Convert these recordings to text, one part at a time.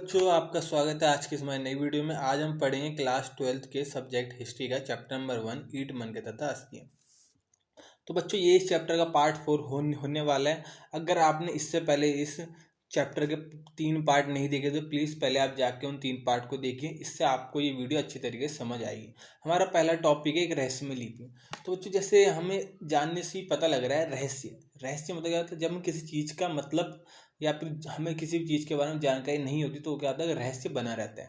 बच्चों, आपका स्वागत है आज की इस हमारी नई वीडियो में। आज हम पढ़ेंगे क्लास 12th के सब्जेक्ट हिस्ट्री का चैप्टर नंबर 1 ईट मन के तथा अस्थियां। तो बच्चों, ये इस चैप्टर का पार्ट 4 होने वाला है। अगर आपने इससे पहले इस चैप्टर के 3 पार्ट नहीं देखे तो प्लीज़ पहले आप जाके उन 3 पार्ट को देखिए। इससे आपको ये वीडियो अच्छी तरीके से समझ आएगी। हमारा पहला टॉपिक है एक रहस्यमय लिपि। तो बच्चों, जैसे हमें जानने से ही पता लग रहा है रहस्य मतलब क्या होता है? जब हम किसी चीज़ का मतलब या फिर हमें किसी भी चीज़ के बारे में जानकारी नहीं होती तो क्या होता है, रहस्य बना रहता है।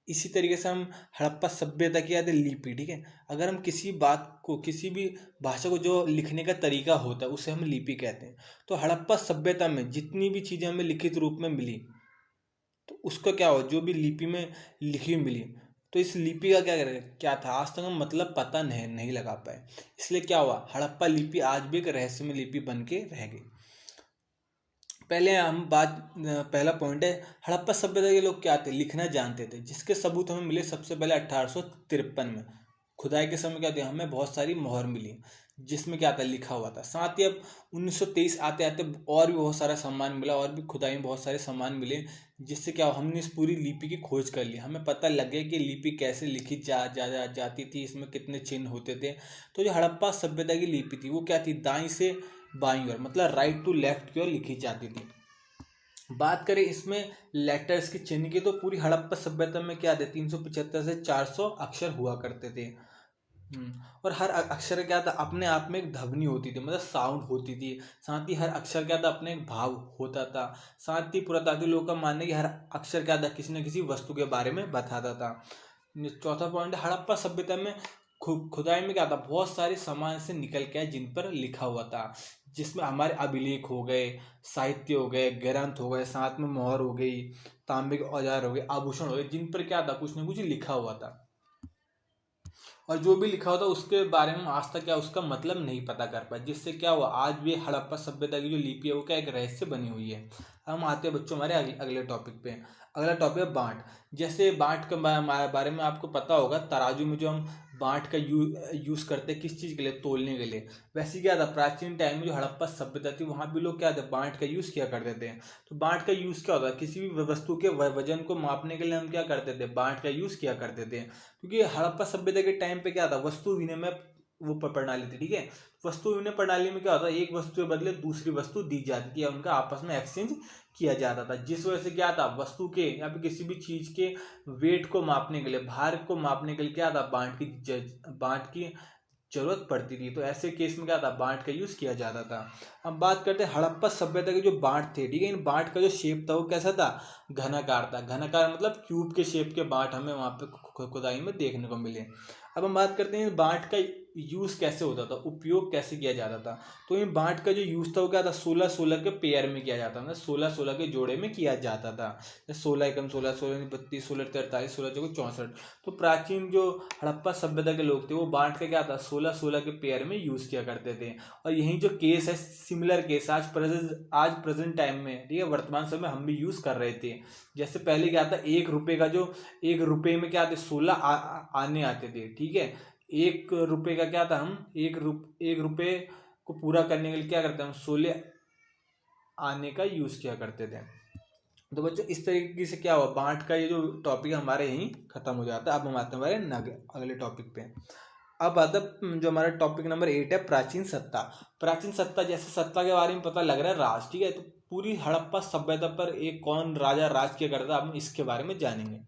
इसी तरीके से हम हड़प्पा सभ्यता की याद है लिपि, ठीक है। अगर हम किसी बात को, किसी भी भाषा को जो लिखने का तरीका होता है उसे हम लिपि कहते हैं। तो हड़प्पा सभ्यता में जितनी भी चीज़ें हमें लिखित रूप में मिली तो उसका क्या हो, जो भी लिपि में लिखी मिली, तो इस लिपि का क्या था, आज तक हम मतलब पता नहीं लगा पाए। इसलिए क्या हुआ, हड़प्पा लिपि आज भी एक रहस्यमय लिपि बन के रह गई। पहला पॉइंट है, हड़प्पा सभ्यता के लोग क्या थे, लिखना जानते थे, जिसके सबूत हमें मिले सबसे पहले 1853 में। खुदाई के समय क्या थे, हमें बहुत सारी मोहर मिली जिसमें क्या था, लिखा हुआ था। साथ ही अब 1923 आते आते और भी बहुत सारा सामान मिला, और भी खुदाई में बहुत सारे सामान मिले, जिससे क्या हमने इस पूरी लिपि की खोज कर ली। हमें पता लग गया कि लिपि कैसे लिखी जाती थी, इसमें कितने चिन्ह होते थे। तो जो हड़प्पा सभ्यता की लिपि थी वो क्या थी, दाईं से बाईं ओर मतलब राइट टू लेफ्ट की ओर लिखी जाती थी। बात करें इसमें लेटर्स की, चिन्ह की, तो पूरी हड़प्पा सभ्यता में क्या थे, 375 से 400 अक्षर हुआ करते थे। और हर अक्षर क्या था, अपने आप में एक ध्वनि होती थी, मतलब साउंड होती थी। साथ ही हर अक्षर क्या था, अपने एक भाव होता था। साथ ही पुरातात्विक लोगों का मानना है कि हर अक्षर क्या था, किसी न किसी वस्तु के बारे में बताता था। चौथा पॉइंट, हड़प्पा सभ्यता में खुदाई में क्या था, बहुत सारे सामान से निकल के आए जिन पर लिखा हुआ था, जिसमें हमारे अभिलेख हो गए, साहित्य हो गए, ग्रंथ हो गए, साथ में मोहर हो गई, तांबे के औजार हो गए, आभूषण हो गए, जिन पर क्या था, कुछ न कुछ लिखा हुआ था। और जो भी लिखा हुआ था उसके बारे में आज तक क्या उसका मतलब नहीं पता कर पाया, जिससे क्या हुआ, आज भी हड़प्पा सभ्यता की जो लिपि है वो क्या एक रहस्य बनी हुई है। हम आते हैं बच्चों हमारे अगले टॉपिक पे। अगला टॉपिक है बांट। जैसे बांट के बारे में आपको पता होगा, तराजू में जो हम बांट का यूज करते हैं किस चीज़ के लिए, तोलने के लिए। वैसे क्या था, प्राचीन टाइम में जो हड़प्पा सभ्यता थी वहाँ भी लोग क्या थे, बांट का यूज किया करते थे। तो बांट का यूज क्या होता है, किसी भी वस्तु के वजन को मापने के लिए हम क्या करते थे, बांट का यूज किया करते थे। क्योंकि हड़प्पा सभ्यता के टाइम पे क्या था, वस्तु विनिमय वो प्रणाली थी, ठीक है। वस्तु विनिमय प्रणाली में क्या होता है, एक वस्तु के बदले दूसरी वस्तु दी जाती थी या उनका आपस में एक्सचेंज किया जाता था, जिस वजह से क्या था, वस्तु के या फिर किसी भी चीज के वेट को मापने के लिए, भार को मापने के लिए क्या था, बांट की जरूरत पड़ती थी। तो ऐसे केस में क्या था, बांट का यूज किया जाता था। अब बात करते हैं हड़प्पा सभ्यता के जो बांट थे, ठीक है। इन बांट का जो शेप था वो कैसा था, घनाकार था। घनाकार मतलब क्यूब के शेप के बांट हमें वहां पे खुदाई में देखने को मिले। अब हम बात करते हैं बांट का यूज कैसे होता था, उपयोग कैसे किया जाता था। तो इन बांट का जो यूज था वो क्या था, 16-16 के पेयर में किया जाता था, 16-16 के जोड़े में किया जाता था। 16 एकम 16, 16-32, 16-43, 16-64। तो प्राचीन जो हड़प्पा सभ्यता के लोग थे वो बांट का क्या था, 16-16 के पेयर में यूज किया करते थे। और यही जो केस है, सिमिलर केस आज प्रेजेंट टाइम में, ठीक है, वर्तमान समय हम भी यूज कर रहे थे। जैसे पहले क्या था, 1 रुपए का जो 1 रुपए में क्या थे, 16 आने आते थे, ठीक है। 1 रुपए का क्या था, हम 1 रुपए को पूरा करने के लिए क्या करते हैं, हम 16 आने का यूज किया करते थे। तो बच्चों, इस तरीके से क्या हुआ, बांट का ये जो टॉपिक हमारे यहीं खत्म हो जाता है। अब हम आते हैं हमारे अगले टॉपिक पे। अब आता जो हमारा टॉपिक नंबर 8 है, प्राचीन सत्ता। प्राचीन सत्ता, जैसे सत्ता के बारे में पता लग रहा है, राज, ठीक है। तो पूरी हड़प्पा सभ्यता पर एक कौन राजा राज किया करता है, अब हम इसके बारे में जानेंगे।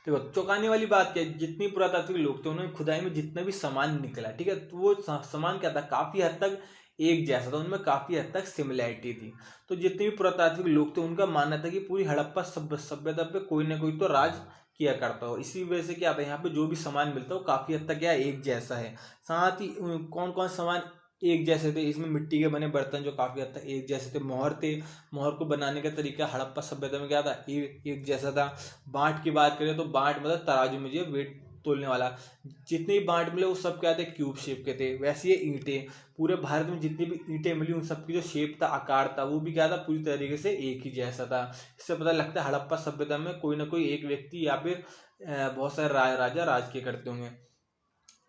देखो, चौंकाने वाली बात क्या है, जितनी पुरातात्विक लोग थे उन्होंने खुदाई में जितना भी सामान निकला, ठीक है, तो वो सामान क्या था, काफी हद तक एक जैसा था, उनमें काफी हद तक सिमिलैरिटी थी। तो जितने भी पुरातात्विक लोग थे उनका मानना था कि पूरी हड़प्पा सभ्यता पे कोई ना कोई तो राज किया करता हो। इसी वजह से क्या था, यहाँ पे जो भी सामान मिलता है वो काफी हद तक क्या एक जैसा है। साथ ही कौन कौन सामान एक जैसे थे, इसमें मिट्टी के बने बर्तन जो काफी हद तक एक जैसे थे, मोहर थे, मोहर को बनाने का तरीका हड़प्पा सभ्यता में क्या था, एक जैसा था। बांट की बात करें तो बांट मतलब तराजू में जो वेट तोलने वाला, जितने भी बांट मिले वो सब क्या थे, क्यूब शेप के थे। वैसे ये ईंटें, पूरे भारत में जितनी भी ईंटें मिली उन सबकी जो शेप था, आकार था, वो भी क्या था, पूरी तरीके से एक ही जैसा था। इससे पता लगता है हड़प्पा सभ्यता में कोई ना कोई एक व्यक्ति या फिर बहुत सारे राजा राज के करते होंगे।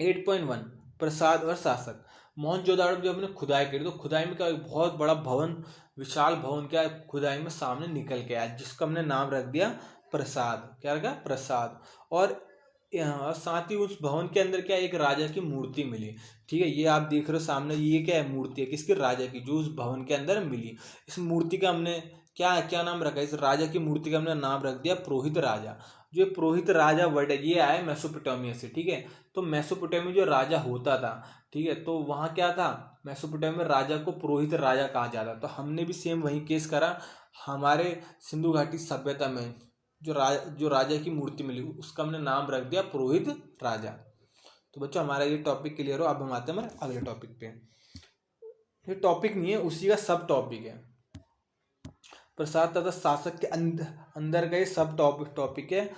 8.1, प्रसाद और शासक। मोहनजोदाड़ो जब हमने खुदाई करी तो खुदाई में क्या, एक बहुत बड़ा भवन, विशाल भवन क्या खुदाई में सामने निकल के आया, जिसका हमने नाम रख दिया प्रसाद। क्या रखा? प्रसाद। और साथ ही उस भवन के अंदर क्या, एक राजा की मूर्ति मिली। ठीक है, ये आप देख रहे हो सामने, ये क्या है? मूर्ति है। किसकी? राजा की, जो उस भवन के अंदर मिली। इस मूर्ति का हमने क्या क्या नाम रखा? इस राजा की मूर्ति का हमने नाम रख दिया पुरोहित राजा। जो पुरोहित राजा वर्ड है, ये आया मेसोपोटामिया से। ठीक है, तो मेसोपोटामिया जो राजा होता था, ठीक है, तो वहाँ क्या था, मेसोपोटामिया में राजा को पुरोहित राजा कहा जाता। तो हमने भी सेम वही केस करा। हमारे सिंधु घाटी सभ्यता में जो राजा की मूर्ति मिली, उसका हमने नाम रख दिया पुरोहित राजा। तो बच्चों, हमारा ये टॉपिक क्लियर हो। अब हम आते हैं हमारे अगले टॉपिक पे। ये टॉपिक नहीं है, उसी का सब टॉपिक है। प्रसाद तथा शासक के अंदर का ये सब टॉपिक है।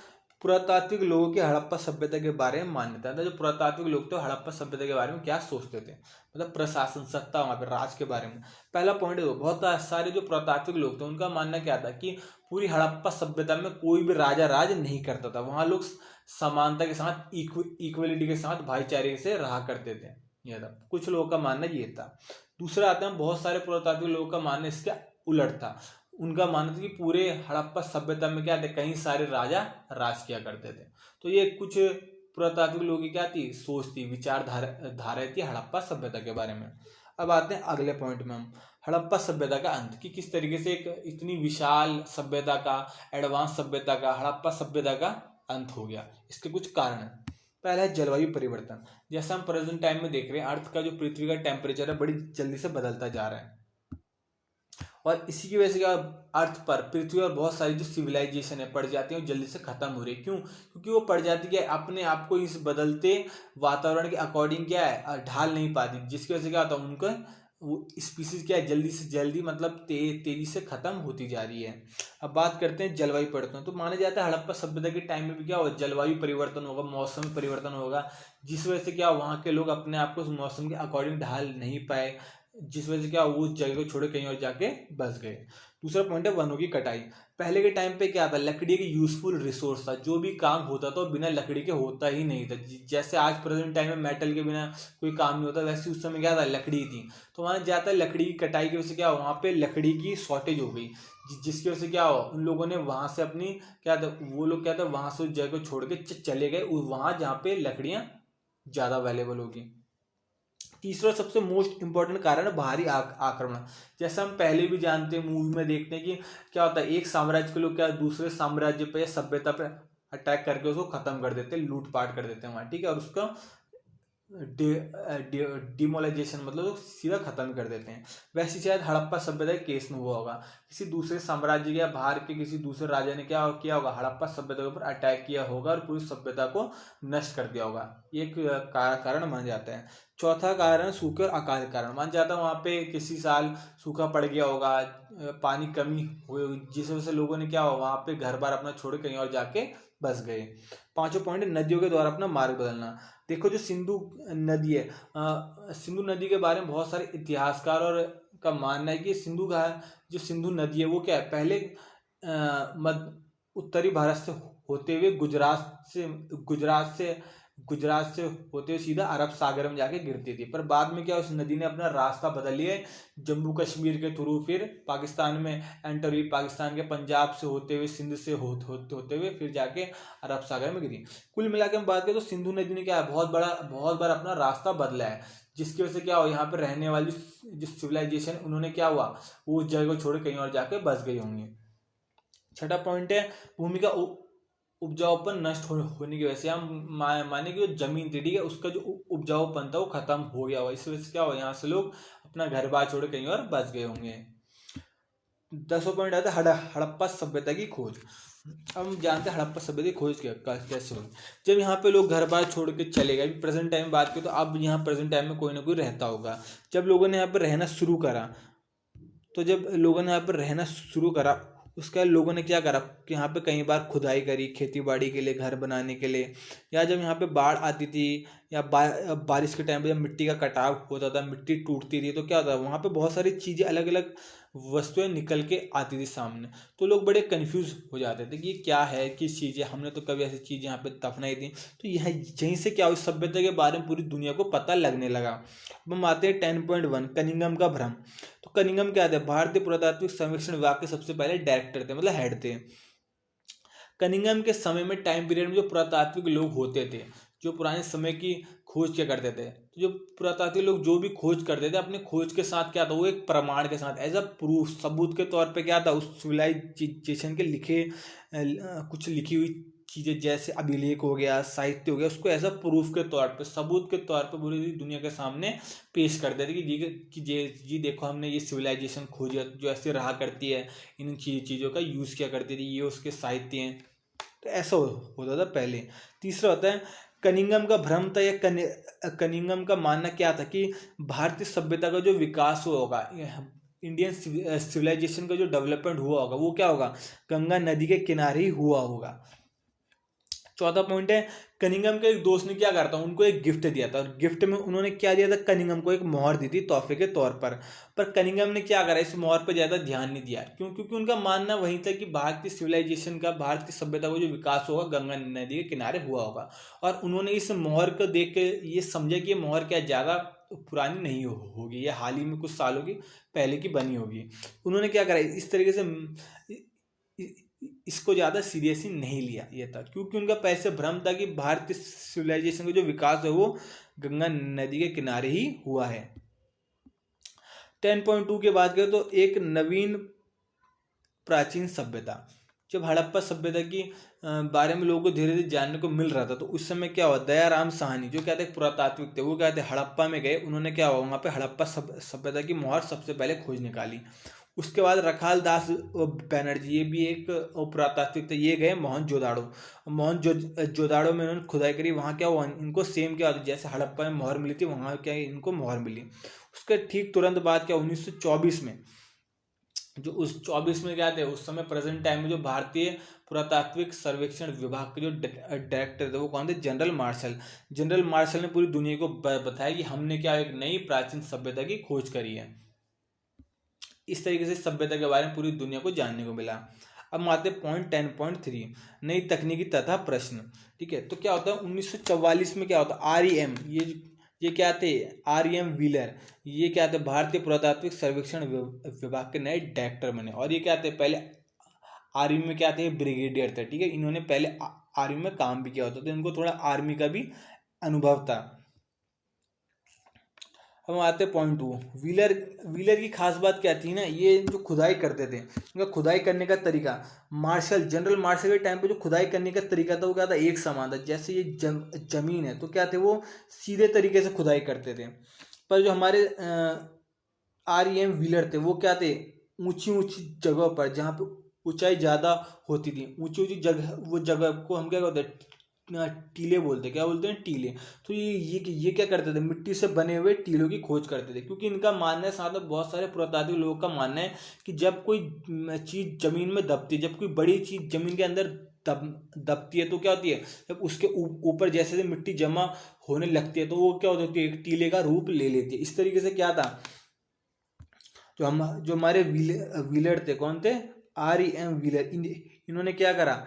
पुरातात्विक लोगों के हड़प्पा सभ्यता के बारे में मान्यता था। जो पुरातात्विक लोग थे हड़प्पा सभ्यता के बारे में क्या सोचते थे, मतलब प्रशासन, सत्ता, वहां पे राज के बारे में। पहला पॉइंट है, बहुत सारे जो पुरातात्विक लोग थे उनका मानना क्या था कि पूरी हड़प्पा सभ्यता में कोई भी राजा राज नहीं करता था। वहां लोग समानता के साथ, इक्वलिटी के साथ, भाईचारे से रहा करते थे। यह था कुछ लोगों का मानना, ये था। दूसरा आता है, बहुत सारे पुरातात्विक लोगों का मानना इसका उलट था। उनका मानना था कि पूरे हड़प्पा सभ्यता में क्या थे, कई सारे राजा राज किया करते थे। तो ये कुछ पुरातात्विक लोगों की क्या थी, सोच थी, विचारधारा थी हड़प्पा सभ्यता के बारे में। अब आते हैं अगले पॉइंट में हम, हड़प्पा सभ्यता का अंत, कि किस तरीके से एक इतनी विशाल सभ्यता का, एडवांस सभ्यता का, हड़प्पा सभ्यता का अंत हो गया। इसके कुछ कारण है। पहला है जलवायु परिवर्तन। जैसा हम प्रेजेंट टाइम में देख रहे हैं, अर्थ का जो पृथ्वी का टेम्परेचर है बड़ी जल्दी से बदलता जा रहा है, और इसी की वजह से क्या, अर्थ पर, पृथ्वी और बहुत सारी जो सिविलाइजेशन है, प्रजाति है, जल्दी से खत्म हो रही है। क्यों? क्योंकि वो प्रजाति क्या है, अपने आप को इस बदलते वातावरण के अकॉर्डिंग क्या है, ढाल नहीं पाती, जिसकी वजह से क्या होता है, उनका वो स्पीसीज क्या है, जल्दी से जल्दी, मतलब तेजी से खत्म होती जा रही है। अब बात करते हैं जलवायु परिवर्तन। तो माना जाता है हड़प्पा सभ्यता के टाइम में भी क्या होगा, जलवायु परिवर्तन होगा, मौसम परिवर्तन होगा, जिस वजह से क्या वहाँ के लोग अपने आप को उस मौसम के अकॉर्डिंग ढाल नहीं पाए, जिस वजह से क्या वो उस जगह को छोड़ कहीं और जाके बस गए। दूसरा पॉइंट है वनों की कटाई। पहले के टाइम पे क्या था, लकड़ी की यूजफुल रिसोर्स था, जो भी काम होता था वो बिना लकड़ी के होता ही नहीं था। जैसे आज प्रेजेंट टाइम में मेटल के बिना कोई काम नहीं होता, वैसे उस समय क्या था, लकड़ी थी। तो वहाँ जाता है, लकड़ी की कटाई की वजह से क्या, वहाँ पे लकड़ी की शॉर्टेज हो गई, जिसकी वजह से क्या हुआ, उन लोगों ने वहां से अपनी क्या था, वो लोग क्या था, वहां से उस जगह को छोड़ के चले गए वहां जहाँ पे लकड़ियां ज्यादा अवेलेबल होगी। तीसरा सबसे मोस्ट इंपॉर्टेंट कारण है बाहरी आक्रमण। जैसे हम पहले भी जानते हैं, मूवी में देखते हैं कि क्या होता है, एक साम्राज्य के लोग क्या दूसरे साम्राज्य पे, सभ्यता पे अटैक करके उसको खत्म कर देते हैं, लूटपाट कर देते हैं वहां। ठीक है, और उसका डिमोलाइजेशन, मतलब सीधा खत्म कर देते हैं। वैसे शायद हड़प्पा सभ्यता के केस में हुआ होगा, किसी दूसरे साम्राज्य या बाहर के किसी दूसरे राजा ने क्या किया होगा, हड़प्पा सभ्यता के ऊपर अटैक किया होगा और पूरी सभ्यता को नष्ट कर दिया होगा। ये एक कारण माना जाता है। चौथा कारण सूखे और अकाल कारण मान जाता है, वहाँ पे किसी साल सूखा पड़ गया होगा, पानी कमी हुई, जिस वजह से लोगों ने क्या हुआ, वहाँ पे घर बार अपना छोड़ कहीं और जाके बस गए। पांचों पॉइंट, नदियों के द्वारा अपना मार्ग बदलना। देखो जो सिंधु नदी है, सिंधु नदी के बारे में बहुत सारे इतिहासकार और का मानना है कि जो सिंधु नदी है वो क्या है, पहले उत्तरी भारत से होते हुए गुजरात से होते हुए सीधा अरब सागर में जाके गिरती थी। पर बाद में क्या, उस नदी ने अपना रास्ता बदल लिया, जम्मू कश्मीर के थ्रू फिर पाकिस्तान में एंटर हुई, पाकिस्तान के पंजाब से होते हुए, सिंध से होते हुए फिर जाके अरब सागर में गिरी। कुल मिलाकर हम बात करें तो सिंधु नदी ने क्या है, बहुत बार अपना रास्ता बदला है, जिसकी वजह से क्या हुआ, यहाँ पर रहने वाली जो सिविलाइजेशन, उन्होंने क्या हुआ, वो उस जगह को छोड़ कहीं और जाके बस गई होंगे। छठा पॉइंट है भूमि का उपजाऊपन नष्ट होने की वजह से। हम माने कि जो जमीन थी, ठीक है, उसका जो उपजाऊपन था वो खत्म हो गया हुआ, इस वजह से क्या हुआ, यहाँ से लोग अपना घर बार छोड़ कहीं और बस गए होंगे। 10वां पॉइंट आता है हड़प्पा सभ्यता की खोज। हम जानते हैं हड़प्पा सभ्यता की खोज कैसे हुई। जब यहाँ पे लोग घर बार छोड़ के चले गए, प्रेजेंट टाइम में बात करें तो अब यहाँ प्रेजेंट टाइम में कोई ना कोई रहता होगा। जब लोगों ने यहाँ पर रहना शुरू करा, उसके बाद लोगों ने क्या करा कि यहाँ पे कई बार खुदाई करी, खेती बाड़ी के लिए, घर बनाने के लिए, या जब यहाँ पे बाढ़ आती थी या बारिश के टाइम पे जब मिट्टी का कटाव होता था, मिट्टी टूटती थी, तो क्या होता है, वहाँ पे बहुत सारी चीज़ें अलग अलग वस्तुएं निकल के आती थी सामने। तो लोग बड़े कंफ्यूज हो जाते थे कि ये क्या है, किस चीज़ है, हमने तो कभी ऐसी चीज़ यहाँ पे दफनाई थी। तो यह यहीं से क्या हुई, सभ्यता के बारे में पूरी दुनिया को पता लगने लगा। अब हम आते हैं 10.1 कनिंघम का भ्रम। तो कनिंघम क्या थे, भारतीय पुरातात्विक सर्वेक्षण विभाग के सबसे पहले डायरेक्टर थे, मतलब हेड थे। कनिंघम के समय में टाइम पीरियड में जो पुरातात्विक लोग होते थे, जो पुराने समय की खोज क्या करते थे, तो जो पुरातात्विक लोग जो भी खोज करते थे, अपने खोज के साथ क्या था, वो एक प्रमाण के साथ एज अ प्रूफ, सबूत के तौर पे क्या था, उस सिविलाइजेशन के लिखे कुछ लिखी हुई चीज़ें जैसे अभिलेख हो गया, साहित्य हो गया, उसको एज अ प्रूफ के तौर पे, सबूत के तौर पे पूरी दुनिया के सामने पेश करते थे कि जी देखो हमने ये सिविलाइजेशन खोजी जो ऐसे रहा करती है, इन चीज़ों का यूज़ किया करती थी, ये उसके साहित्य हैं। तो ऐसा होता था पहले। तीसरा होता है कनिंघम का भ्रम था, या कनिंघम का मानना क्या था कि भारतीय सभ्यता का जो विकास हुआ होगा, इंडियन सिविलाइजेशन का जो डेवलपमेंट हुआ होगा, वो क्या होगा, गंगा नदी के किनारे ही हुआ होगा। चौथा पॉइंट है, कनिंघम के एक दोस्त ने क्या करता, उनको एक गिफ्ट दिया था, और गिफ्ट में उन्होंने क्या दिया था, कनिंघम को एक मोहर दी थी तोहफे के तौर पर कनिंघम ने क्या करा, इस मोहर पर ज़्यादा ध्यान नहीं दिया। क्यों? क्योंकि उनका मानना वही था कि भारतीय सिविलाइजेशन का, भारतीय सभ्यता का जो विकास होगा गंगा नदी के किनारे हुआ होगा, और उन्होंने इस मोहर को देख के ये समझा कि ये मोहर क्या ज़्यादा पुरानी नहीं होगी, ये हाल ही में कुछ सालों की पहले की बनी होगी। उन्होंने क्या करा, इस तरीके से इसको ज़्यादा सीरियसली नहीं लिया ये था, क्योंकि उनका पैसे भ्रम था कि भारतीय सिविलाइजेशन का जो विकास है वो गंगा नदी के किनारे ही हुआ है। 10.2 के बाद करें तो एक नवीन प्राचीन सभ्यता। जब हड़प्पा सभ्यता की बारे में लोगों को धीरे धीरे जानने को मिल रहा था, तो उस समय क्या हुआ, दयाराम साहनी जो क्या थे पुरातात्विक थे, वो क्या थे हड़प्पा में गए, उन्होंने क्या हुआ वहाँ पे हड़प्पा सभ्यता की मोहर सबसे पहले खोज निकाली। उसके बाद रखाल दास बैनर्जी, ये भी एक पुरातात्विक थे, ये गए मोहनजोदाड़ो में उन्होंने खुदाई करी, वहाँ क्या हुआ, इनको सेम क्या होता जैसे हड़प्पा में मोहर मिली थी, वहाँ क्या इनको मोहर मिली। उसके ठीक तुरंत बाद क्या 1924 में, जो उस 24 में क्या थे, उस समय प्रेजेंट टाइम में जो भारतीय पुरातात्विक सर्वेक्षण विभाग के जो डायरेक्टर थे वो कौन थे, जनरल मार्शल। जनरल मार्शल ने पूरी दुनिया को बताया कि हमने क्या एक नई प्राचीन सभ्यता की खोज करी है। इस तरीके से सभ्यता के बारे में पूरी दुनिया को जानने को मिला। अब आते पॉइंट 10.3 नई तकनीकी तथा प्रश्न। ठीक है, तो क्या होता है 1944 में क्या होता है, REM, ये क्या थे, REM व्हीलर, ये क्या थे, भारतीय पुरातात्विक सर्वेक्षण विभाग के नए डायरेक्टर बने। और ये क्या थे, पहले आर्मी में क्या थे, ब्रिगेडियर थे। ठीक है, इन्होंने पहले आर्मी में काम भी किया होता, तो इनको थोड़ा आर्मी का भी अनुभव था। हम आते पॉइंट 2 व्हीलर की खास बात क्या थी ना, ये जो खुदाई करते थे, इनका खुदाई करने का तरीका, जनरल मार्शल के टाइम पे जो खुदाई करने का तरीका था वो क्या था, एक समान था। जैसे ये जमीन है तो क्या थे, वो सीधे तरीके से खुदाई करते थे। पर जो हमारे REM व्हीलर थे वो क्या थे, ऊंची ऊंची जगहों पर, जहाँ पे ऊंचाई ज़्यादा होती थी, ऊंची ऊंची जगह, वो जगह को हम क्या कहते हैं, टीले बोलते, क्या बोलते हैं, टीले। तो ये क्या करते थे, मिट्टी से बने हुए टीलों की खोज करते थे, क्योंकि इनका मानना है, साथ में बहुत सारे पुरातात्विक लोगों का मानना है कि जब कोई चीज़ जमीन में दबती है, जब कोई बड़ी चीज़ जमीन के अंदर दबती है, तो क्या होती है, जब उसके ऊपर जैसे मिट्टी जमा होने लगती है, तो वो क्या होती है, एक टीले का रूप ले लेती है। इस तरीके से क्या था, जो हमारे व्हीलर थे, कौन थे, REM व्हीलर, इन्होंने क्या करा,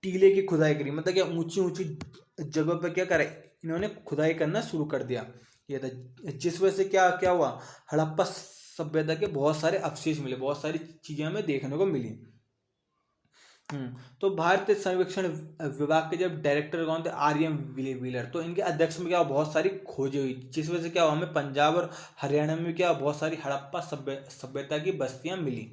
टीले की खुदाई करी, मतलब क्या ऊंची ऊंची जगह पर क्या करा, इन्होंने खुदाई करना शुरू कर दिया। ये था, जिस वजह से क्या क्या हुआ, हड़प्पा सभ्यता के बहुत सारे अवशेष मिले, बहुत सारी चीजें हमें देखने को मिली। तो भारतीय सर्वेक्षण विभाग के जब डायरेक्टर कौन थे, REM व्हीलर, तो इनके अध्यक्ष में क्या बहुत सारी खोजें हुई, जिस वजह से क्या हुआ, हमें पंजाब और हरियाणा में क्या बहुत सारी हड़प्पा सभ्यता की बस्तियां मिली।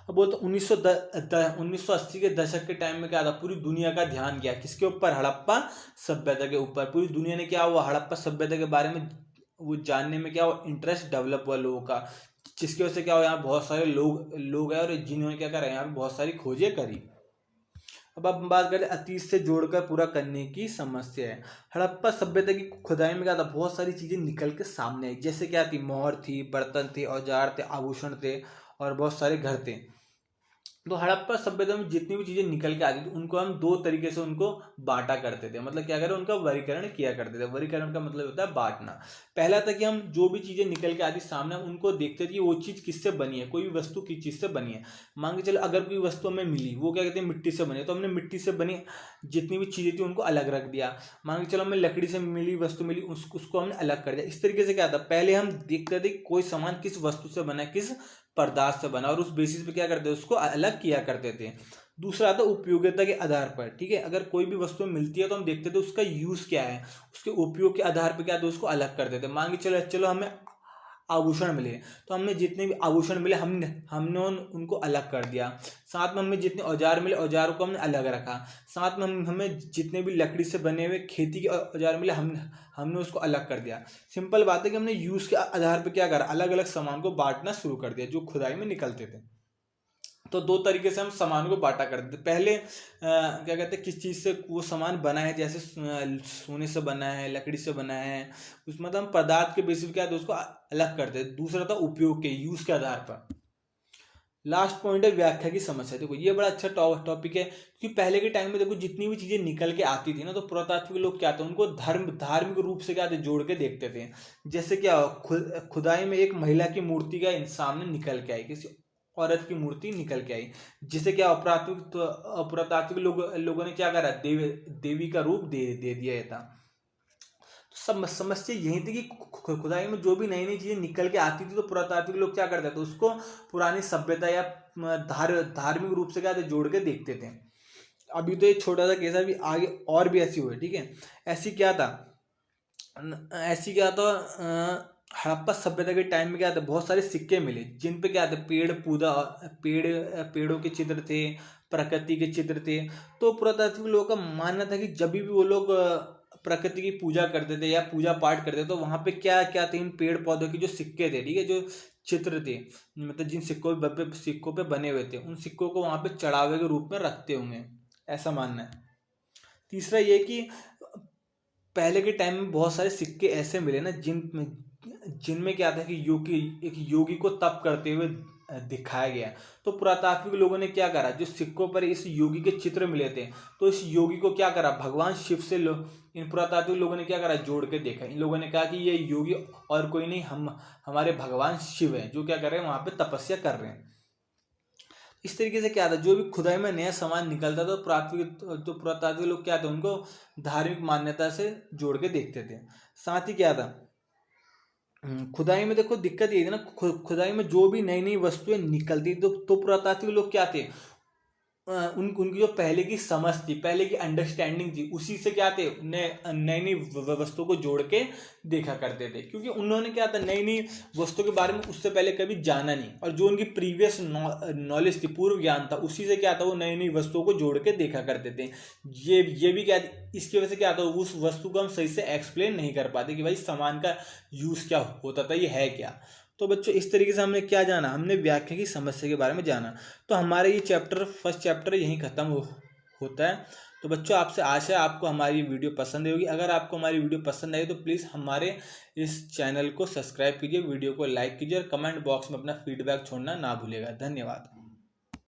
अब वो तो 1980 के दशक के टाइम में क्या था, पूरी दुनिया का ध्यान गया किसके ऊपर, हड़प्पा सभ्यता के ऊपर। पूरी दुनिया ने क्या हुआ, हड़प्पा सभ्यता के बारे में वो जानने में क्या हुआ, इंटरेस्ट डेवलप हुआ लोगों का, जिसकी वजह से क्या हुआ, यहाँ बहुत सारे लोग हैं और जिन्होंने क्या करा, यहाँ पे बहुत सारी खोजें करी। अब हम बात करें अतीत से जोड़कर पूरा करने की समस्या है। हड़प्पा सभ्यता की खुदाई में क्या था, बहुत सारी चीजें निकल के सामने आई, जैसे क्या थी, मोहर थी, बर्तन थे, औजार थे, आभूषण थे, और बहुत सारे घर थे। तो हड़प्पा सभ्यता में जितनी भी चीजें निकल के आती थी उनको हम दो तरीके से उनको बांटा करते थे, मतलब क्या करें, उनका वर्गीकरण किया करते थे। वर्गीकरण का मतलब होता है बांटना। पहला था कि हम जो भी चीजें निकल के आती सामने उनको देखते थे कि वो चीज किससे बनी है, कोई भी वस्तु किस चीज से बनी है। मान के चलो अगर कोई वस्तु हमें मिली वो क्या कहते हैं मिट्टी से बनी है, तो हमने मिट्टी से बनी जितनी भी चीजें थी उनको अलग रख दिया। मान के चलो हमें लकड़ी से मिली वस्तु मिली उसको हमने अलग कर दिया। इस तरीके से क्या था, पहले हम देखते थे कोई सामान किस वस्तु से बना है, किस पदार्थ से बना, और उस बेसिस पे क्या करते थे उसको अलग किया करते थे। दूसरा आता उपयोगिता के आधार पर, ठीक है, अगर कोई भी वस्तु मिलती है तो हम देखते थे उसका यूज क्या है, उसके उपयोग के आधार पर क्या था उसको अलग करते थे। मान के चलो हमें आभूषण मिले तो हमने जितने भी आभूषण मिले हमने हमने उनको अलग कर दिया। साथ में हमें जितने औजार मिले औजारों को हमने अलग रखा। साथ में हमें जितने भी लकड़ी से बने हुए खेती के औजार मिले हमने उसको अलग कर दिया। सिंपल बात है कि हमने यूज के आधार पर क्या करा, अलग अलग सामान को बांटना शुरू कर दिया जो खुदाई में निकलते थे। तो दो तरीके से हम सामान को बांटा करते थे। पहले क्या कहते हैं किस चीज़ से वो सामान बना है, जैसे सोने से बना है, लकड़ी से बना है, उस मतलब हम पदार्थ के बेसिस क्या था उसको अलग करते थे। दूसरा था उपयोग के यूज के आधार पर। लास्ट पॉइंट है व्याख्या की समस्या। देखो ये बड़ा अच्छा टॉपिक है, क्योंकि पहले के टाइम में देखो जितनी भी चीजें निकल के आती थी ना, तो पुरातात्विक लोग क्या थे उनको धार्मिक रूप से क्या थे जोड़ के देखते थे। जैसे क्या खुदाई में एक महिला की मूर्ति का सामने निकल के आई, किसी औरत की मूर्ति निकल के आई, जिसे क्या पुरातात्विक लोगों ने क्या करा, देवी का रूप दे दिया था। सब समस्या यही थी कि खुदाई में जो भी नई नई चीजें निकल के आती थी तो पुरातात्विक लोग क्या करते थे उसको पुरानी सभ्यता या धार्मिक रूप से क्या थे जोड़ के देखते थे। अभी तो एक छोटा सा केस है, अभी आगे और भी ऐसी हुई, ठीक है। ऐसी क्या था हड़प्पा सभ्यता के टाइम में क्या था, बहुत सारे सिक्के मिले जिन पे क्या थे पेड़ों के चित्र थे, प्रकृति के चित्र थे। तो पुरातात्विक लोगों का मानना था कि जब भी वो लोग प्रकृति की पूजा करते थे या पूजा पाठ करते थे तो वहां पे क्या क्या थे, इन पेड़ पौधों के जो सिक्के थे, ठीक है, जो चित्र थे, मतलब जिन सिक्कों पे बने हुए थे, उन सिक्कों को वहां पे चढ़ावे के रूप में रखते होंगे, ऐसा मानना है। तीसरा ये कि पहले के टाइम में बहुत सारे सिक्के ऐसे मिले ना जिनमें क्या था कि एक योगी को तप करते हुए दिखाया गया। तो पुरातात्विक लोगों ने क्या करा, जो सिक्कों पर इस योगी के चित्र मिले थे तो इस योगी को क्या करा, भगवान शिव से इन पुरातात्विक लोगों ने क्या करा, जोड़ के देखा। इन लोगों ने कहा कि ये योगी और कोई नहीं, हमारे भगवान शिव है जो क्या कर रहे हैं वहां पे तपस्या कर रहे हैं। इस तरीके से क्या था, जो भी खुदाई में नया सामान निकलता था तो पुरातात्विक लोग क्या थे उनको धार्मिक मान्यता से जोड़ के देखते थे। साथ ही क्या था, खुदाई में देखो दिक्कत ये थी ना, खुदाई में जो भी नई नई वस्तुएं निकलती तो पुरातात्विक लोग क्या थे, उनकी जो पहले की समझ थी, पहले की अंडरस्टैंडिंग थी, उसी से क्या थे नई नई वस्तुओं को जोड़ के देखा करते थे। क्योंकि उन्होंने क्या था नई नई वस्तुओं के बारे में उससे पहले कभी जाना नहीं, और जो उनकी प्रीवियस नॉलेज थी, पूर्व ज्ञान था, उसी से क्या था वो नई नई वस्तुओं को जोड़ के देखा करते थे। ये भी क्या, इसकी वजह से क्या था उस वस्तु को हम सही से एक्सप्लेन नहीं कर पाते कि भाई सामान का यूज क्या होता था, ये है क्या। तो बच्चों इस तरीके से हमने क्या जाना, हमने व्याख्या की समस्या के बारे में जाना। तो हमारे ये फर्स्ट चैप्टर यहीं खत्म होता है। तो बच्चों आपसे आशा है आपको हमारी वीडियो पसंद होगी। अगर आपको हमारी वीडियो पसंद आई तो प्लीज़ हमारे इस चैनल को सब्सक्राइब कीजिए, वीडियो को लाइक कीजिए और कमेंट बॉक्स में अपना फीडबैक छोड़ना ना भूलिएगा। धन्यवाद।